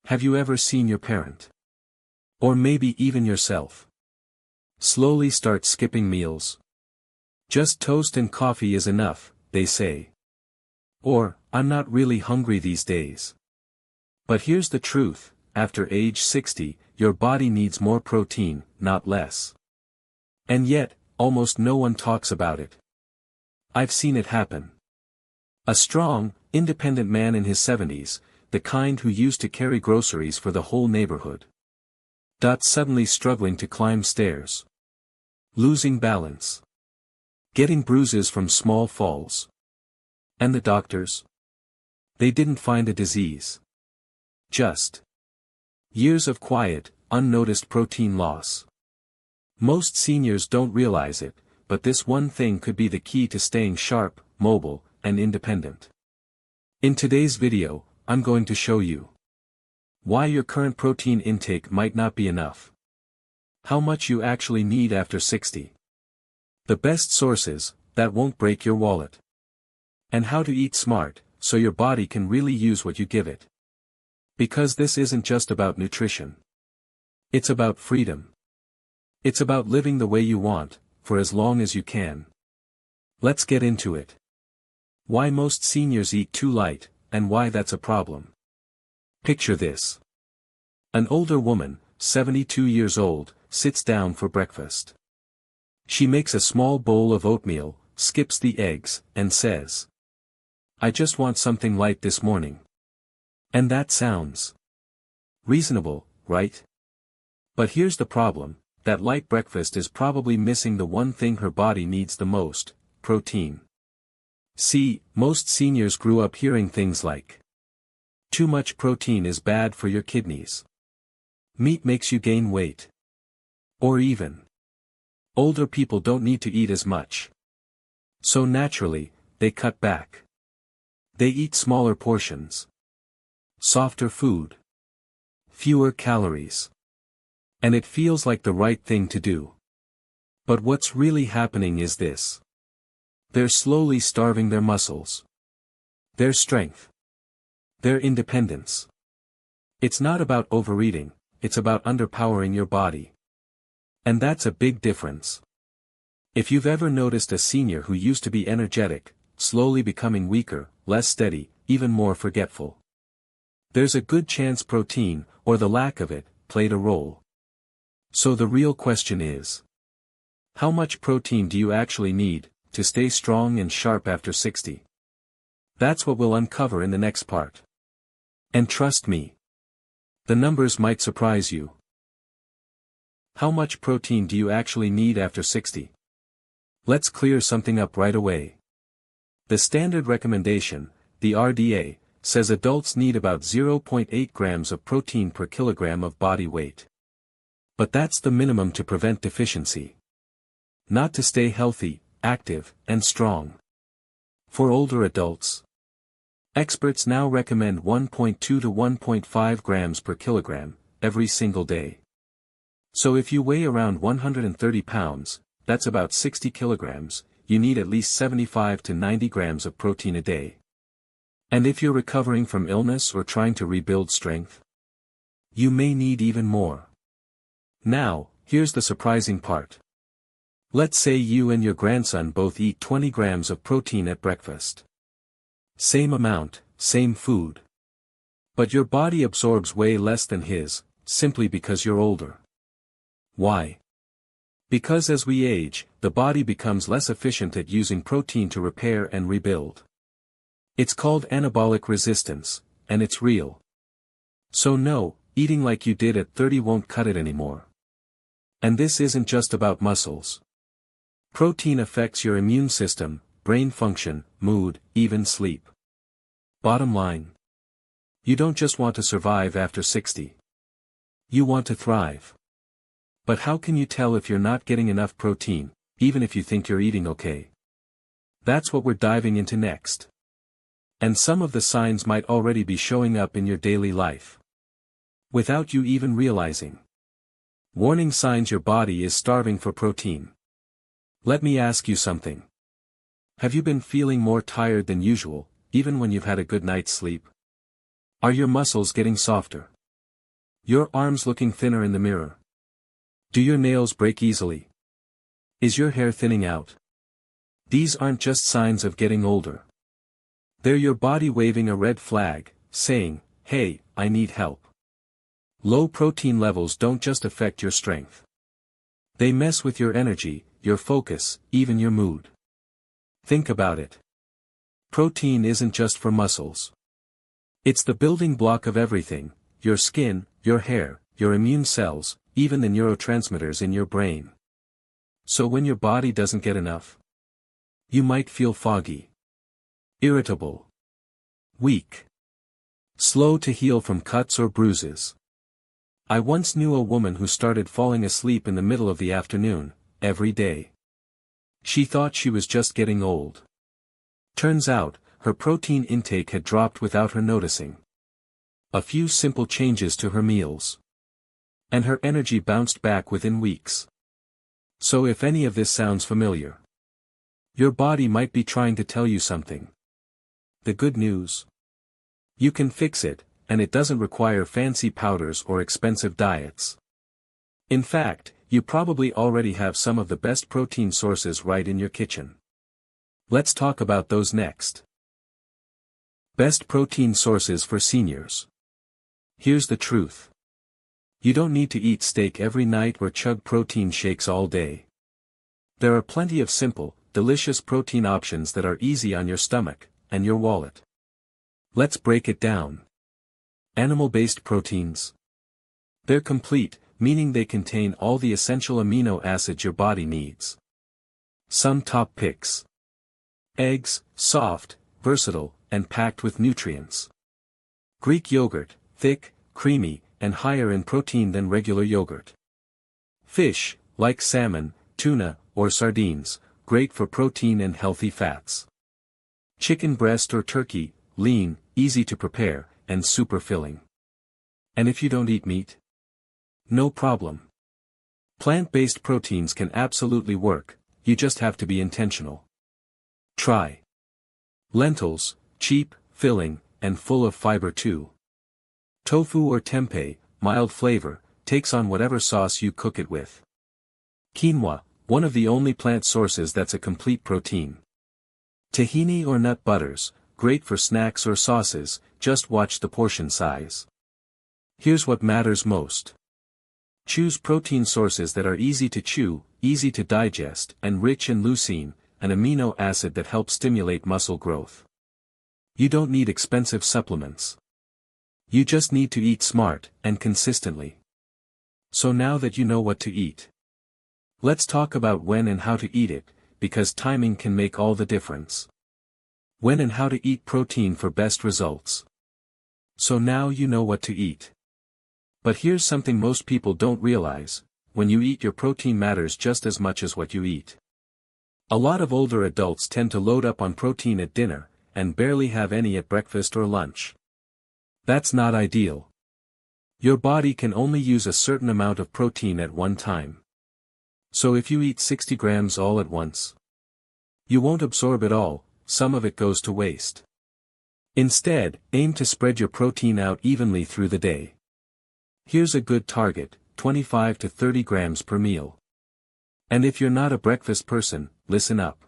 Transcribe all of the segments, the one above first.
Have you ever seen your parent? Or maybe even yourself? Slowly start skipping meals. Just toast and coffee is enough, they say. Or, I'm not really hungry these days. But here's the truth, after age 60, your body needs more protein, not less. And yet, almost no one talks about it. I've seen it happen. A strong, independent man in his 70s, the kind who used to carry groceries for the whole neighborhood. Suddenly struggling to climb stairs. Losing balance. Getting bruises from small falls. And the doctors? They didn't find a disease. Just years of quiet, unnoticed protein loss. Most seniors don't realize it, but this one thing could be the key to staying sharp, mobile, and independent. In today's video, I'm going to show you why your current protein intake might not be enough. How much you actually need after 60. The best sources that won't break your wallet. And how to eat smart, so your body can really use what you give it. Because this isn't just about nutrition. It's about freedom. It's about living the way you want, for as long as you can. Let's get into it. Why most seniors eat too light, and why that's a problem. Picture this. An older woman, 72 years old, sits down for breakfast. She makes a small bowl of oatmeal, skips the eggs, and says, "I just want something light this morning." And that sounds reasonable, right? But here's the problem, that light breakfast is probably missing the one thing her body needs the most, protein. See, most seniors grew up hearing things like, too much protein is bad for your kidneys. Meat makes you gain weight. Or even, older people don't need to eat as much. So naturally, they cut back. They eat smaller portions. Softer food. Fewer calories. And it feels like the right thing to do. But what's really happening is this. They're slowly starving their muscles. Their strength. Their independence. It's not about overeating, it's about underpowering your body. And that's a big difference. If you've ever noticed a senior who used to be energetic, slowly becoming weaker, less steady, even more forgetful. There's a good chance protein, or the lack of it, played a role. So the real question is, how much protein do you actually need to stay strong and sharp after 60? That's what we'll uncover in the next part. And trust me, the numbers might surprise you. How much protein do you actually need after 60? Let's clear something up right away. The standard recommendation, the RDA, says adults need about 0.8 grams of protein per kilogram of body weight. But that's the minimum to prevent deficiency. Not to stay healthy, active, and strong. For older adults, experts now recommend 1.2 to 1.5 grams per kilogram, every single day. So if you weigh around 130 pounds, that's about 60 kilograms, you need at least 75 to 90 grams of protein a day. And if you're recovering from illness or trying to rebuild strength, you may need even more. Now, here's the surprising part. Let's say you and your grandson both eat 20 grams of protein at breakfast. Same amount, same food. But your body absorbs way less than his, simply because you're older. Why? Because as we age, the body becomes less efficient at using protein to repair and rebuild. It's called anabolic resistance, and it's real. So no, eating like you did at 30 won't cut it anymore. And this isn't just about muscles. Protein affects your immune system, brain function, mood, even sleep. Bottom line. You don't just want to survive after 60. You want to thrive. But how can you tell if you're not getting enough protein, even if you think you're eating okay? That's what we're diving into next. And some of the signs might already be showing up in your daily life, without you even realizing. Warning signs your body is starving for protein. Let me ask you something. Have you been feeling more tired than usual, even when you've had a good night's sleep? Are your muscles getting softer? Your arms looking thinner in the mirror? Do your nails break easily? Is your hair thinning out? These aren't just signs of getting older. They're your body waving a red flag, saying, "Hey, I need help." Low protein levels don't just affect your strength. They mess with your energy, your focus, even your mood. Think about it. Protein isn't just for muscles. It's the building block of everything: your skin, your hair, your immune cells, even the neurotransmitters in your brain. So when your body doesn't get enough, you might feel foggy, irritable, weak, slow to heal from cuts or bruises. I once knew a woman who started falling asleep in the middle of the afternoon, every day. She thought she was just getting old. Turns out, her protein intake had dropped without her noticing. A few simple changes to her meals, and her energy bounced back within weeks. So if any of this sounds familiar, your body might be trying to tell you something. The good news: you can fix it, and it doesn't require fancy powders or expensive diets. In fact, you probably already have some of the best protein sources right in your kitchen. Let's talk about those next. Best protein sources for seniors. Here's the truth. You don't need to eat steak every night or chug protein shakes all day. There are plenty of simple, delicious protein options that are easy on your stomach and your wallet. Let's break it down. Animal-based proteins. They're complete, meaning they contain all the essential amino acids your body needs. Some top picks. Eggs, soft, versatile, and packed with nutrients. Greek yogurt, thick, creamy, and higher in protein than regular yogurt. Fish, like salmon, tuna, or sardines, great for protein and healthy fats. Chicken breast or turkey, lean, easy to prepare, and super filling. And if you don't eat meat? No problem. Plant-based proteins can absolutely work, you just have to be intentional. Try lentils, cheap, filling, and full of fiber too. Tofu or tempeh, mild flavor, takes on whatever sauce you cook it with. Quinoa, one of the only plant sources that's a complete protein. Tahini or nut butters, great for snacks or sauces, just watch the portion size. Here's what matters most. Choose protein sources that are easy to chew, easy to digest, and rich in leucine, an amino acid that helps stimulate muscle growth. You don't need expensive supplements. You just need to eat smart, and consistently. So now that you know what to eat, let's talk about when and how to eat it, because timing can make all the difference. When and how to eat protein for best results. So now you know what to eat. But here's something most people don't realize: when you eat, your protein matters just as much as what you eat. A lot of older adults tend to load up on protein at dinner, and barely have any at breakfast or lunch. That's not ideal. Your body can only use a certain amount of protein at one time. So if you eat 60 grams all at once, you won't absorb it all, some of it goes to waste. Instead, aim to spread your protein out evenly through the day. Here's a good target: 25 to 30 grams per meal. And if you're not a breakfast person, listen up.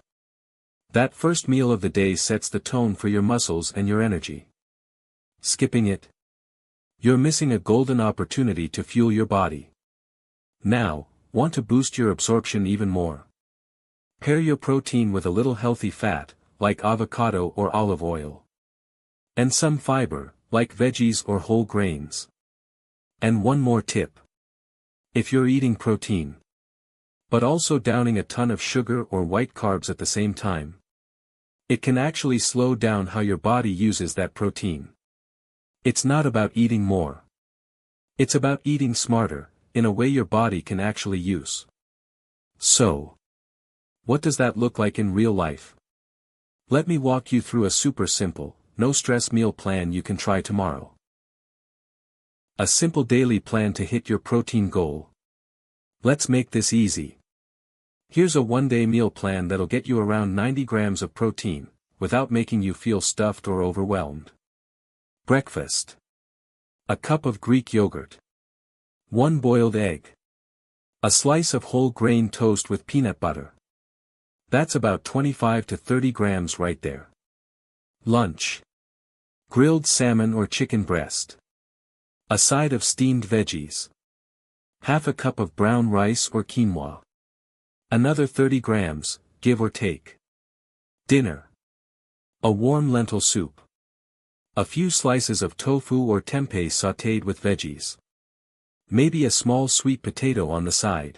That first meal of the day sets the tone for your muscles and your energy. Skipping it? You're missing a golden opportunity to fuel your body. Now, want to boost your absorption even more? Pair your protein with a little healthy fat, like avocado or olive oil. And some fiber, like veggies or whole grains. And one more tip. If you're eating protein, but also downing a ton of sugar or white carbs at the same time, it can actually slow down how your body uses that protein. It's not about eating more. It's about eating smarter, in a way your body can actually use. So, what does that look like in real life? Let me walk you through a super simple, no-stress meal plan you can try tomorrow. A simple daily plan to hit your protein goal. Let's make this easy. Here's a one-day meal plan that'll get you around 90 grams of protein, without making you feel stuffed or overwhelmed. Breakfast. A cup of Greek yogurt. 1 boiled egg. A slice of whole grain toast with peanut butter. That's about 25 to 30 grams right there. Lunch. Grilled salmon or chicken breast. A side of steamed veggies. Half a cup of brown rice or quinoa. Another 30 grams, give or take. Dinner. A warm lentil soup. A few slices of tofu or tempeh sautéed with veggies. Maybe a small sweet potato on the side.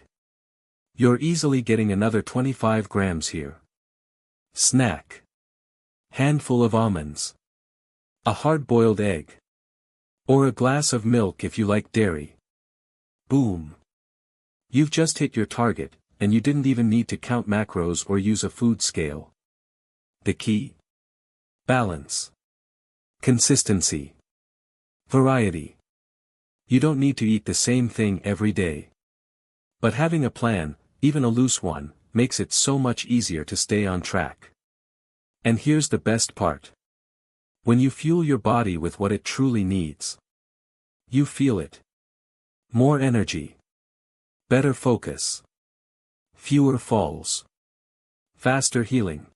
You're easily getting another 25 grams here. Snack. Handful of almonds. A hard-boiled egg. Or a glass of milk if you like dairy. Boom. You've just hit your target, and you didn't even need to count macros or use a food scale. The key? Balance. Consistency. Variety. You don't need to eat the same thing every day. But having a plan, even a loose one, makes it so much easier to stay on track. And here's the best part. When you fuel your body with what it truly needs, you feel it. More energy. Better focus. Fewer falls. Faster healing.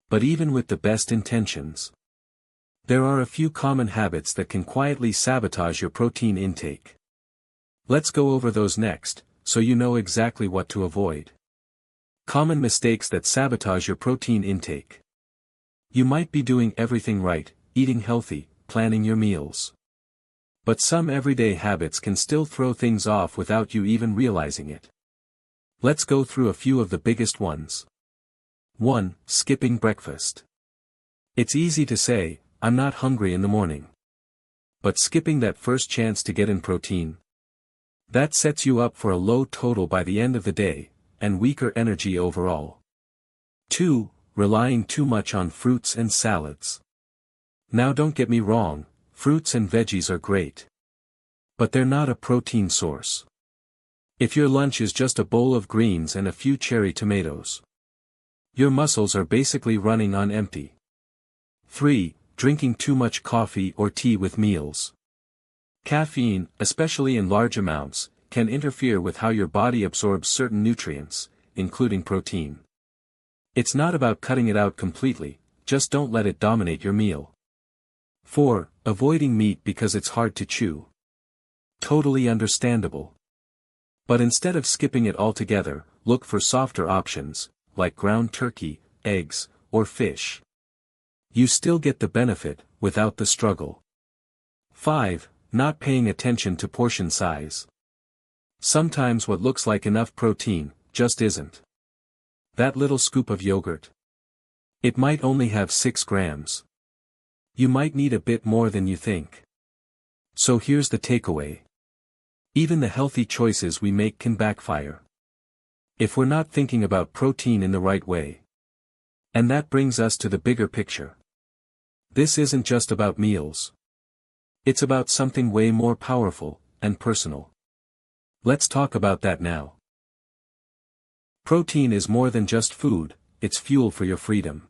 But even with the best intentions, there are a few common habits that can quietly sabotage your protein intake. Let's go over those next, so you know exactly what to avoid. Common mistakes that sabotage your protein intake. You might be doing everything right, eating healthy, planning your meals. But some everyday habits can still throw things off without you even realizing it. Let's go through a few of the biggest ones. 1. Skipping breakfast. It's easy to say, I'm not hungry in the morning. But skipping that first chance to get in protein, that sets you up for a low total by the end of the day, and weaker energy overall. 2. Relying too much on fruits and salads. Now don't get me wrong, fruits and veggies are great. But they're not a protein source. If your lunch is just a bowl of greens and a few cherry tomatoes, your muscles are basically running on empty. 3. Drinking too much coffee or tea with meals. Caffeine, especially in large amounts, can interfere with how your body absorbs certain nutrients, including protein. It's not about cutting it out completely, just don't let it dominate your meal. 4. Avoiding meat because it's hard to chew. Totally understandable. But instead of skipping it altogether, look for softer options, like ground turkey, eggs, or fish. You still get the benefit, without the struggle. 5. Not paying attention to portion size. Sometimes what looks like enough protein, just isn't. That little scoop of yogurt. It might only have 6 grams. You might need a bit more than you think. So here's the takeaway. Even the healthy choices we make can backfire. If we're not thinking about protein in the right way. And that brings us to the bigger picture. This isn't just about meals. It's about something way more powerful, and personal. Let's talk about that now. Protein is more than just food, it's fuel for your freedom.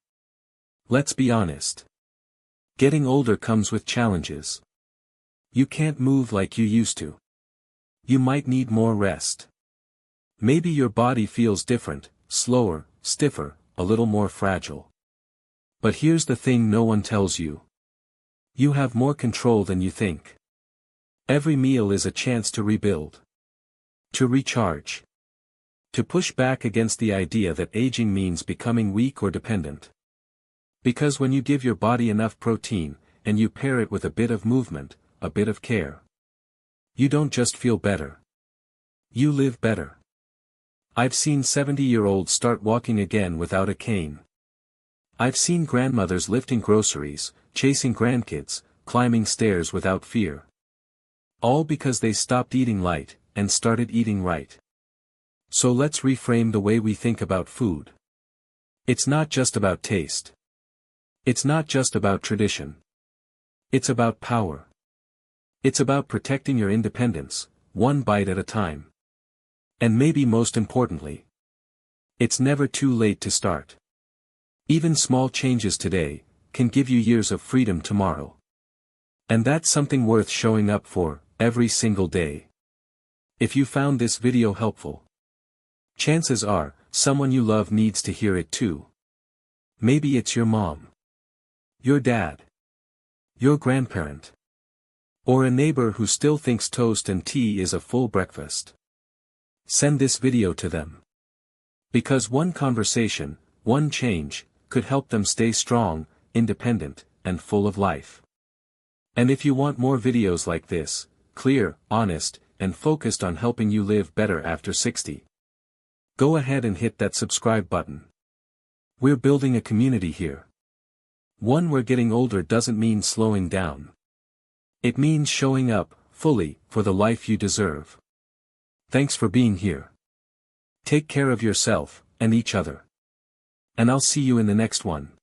Let's be honest. Getting older comes with challenges. You can't move like you used to. You might need more rest. Maybe your body feels different, slower, stiffer, a little more fragile. But here's the thing no one tells you. You have more control than you think. Every meal is a chance to rebuild. To recharge. To push back against the idea that aging means becoming weak or dependent. Because when you give your body enough protein, and you pair it with a bit of movement, a bit of care, you don't just feel better. You live better. I've seen 70-year-olds start walking again without a cane. I've seen grandmothers lifting groceries, chasing grandkids, climbing stairs without fear. All because they stopped eating light, and started eating right. So let's reframe the way we think about food. It's not just about taste. It's not just about tradition. It's about power. It's about protecting your independence, one bite at a time. And maybe most importantly, it's never too late to start. Even small changes today can give you years of freedom tomorrow. And that's something worth showing up for, every single day. If you found this video helpful, chances are, someone you love needs to hear it too. Maybe it's your mom, your dad, your grandparent, or a neighbor who still thinks toast and tea is a full breakfast. Send this video to them. Because one conversation, one change, could help them stay strong, independent, and full of life. And if you want more videos like this, clear, honest, and focused on helping you live better after 60, go ahead and hit that subscribe button. We're building a community here. One where getting older doesn't mean slowing down. It means showing up, fully, for the life you deserve. Thanks for being here. Take care of yourself, and each other. And I'll see you in the next one.